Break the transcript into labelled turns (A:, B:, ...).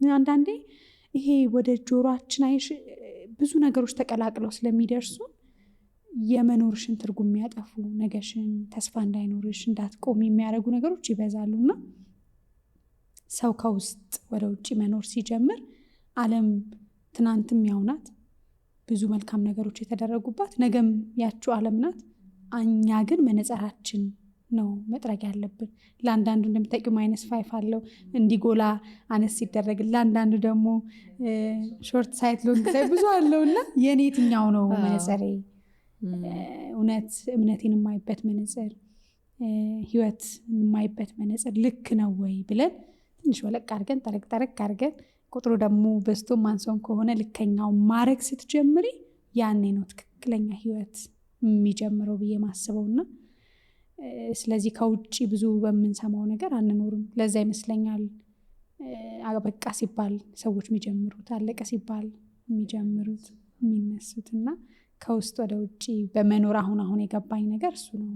A: አንዳንዴ ይሄ ወደ ጆሮአችን አይሽ ብዙ ነገሮች ተቀላቅለው ስለሚደርሱ የመኖርሽን ትርጉም የሚያጠፉ ነገሽን ተስፋ እንዳይኖርሽ እንዳትቆም የሚያደርጉ ነገሮች ይበዛሉና ሰው ከውስጥ ወደ ውጭ መኖር ሲጀምር ዓለም ትናንትም ያው ናት፣ ብዙ መልካም ነገሮች የተደረጉባት፣ ነገም ያቺው ዓለም ናት። እኛ ግን መነጽራችን ነው መጥረግ ያለብን። ለአንዳንዱ እንደምታውቂው -5 አለው እንዲጎላ አነስ ሲደረግ፣ ለአንዳንዱ ደግሞ ሾርት ሳይት ሎንግ ሳይት ብዙ አለውና የኔ የትኛው ነው መነጽሬ? እውነት እምነቴን የማይበት መነጽር፣ ህይወት የማይበት መነጽር ልክ ነው ወይ ብለን ትንሽ ወለቅ አድርገን ጠረቅ አድርገን ቁጥሩ ደግሞ በዝቶም ማንሶም ከሆነ ልከኛው ማድረግ ስትጀምሪ ያኔ ነው ትክክለኛ ህይወት የሚጀምረው ብዬ ማስበውና ስለዚህ ከውጭ ብዙ በምንሰማው ነገር አንኖርም። ለዛ ይመስለኛል በቃ ሲባል ሰዎች የሚጀምሩት፣ አለቀ ሲባል የሚጀምሩት የሚነሱትና ከውስጥ ወደ ውጭ በመኖር አሁን የገባኝ ነገር እሱ ነው።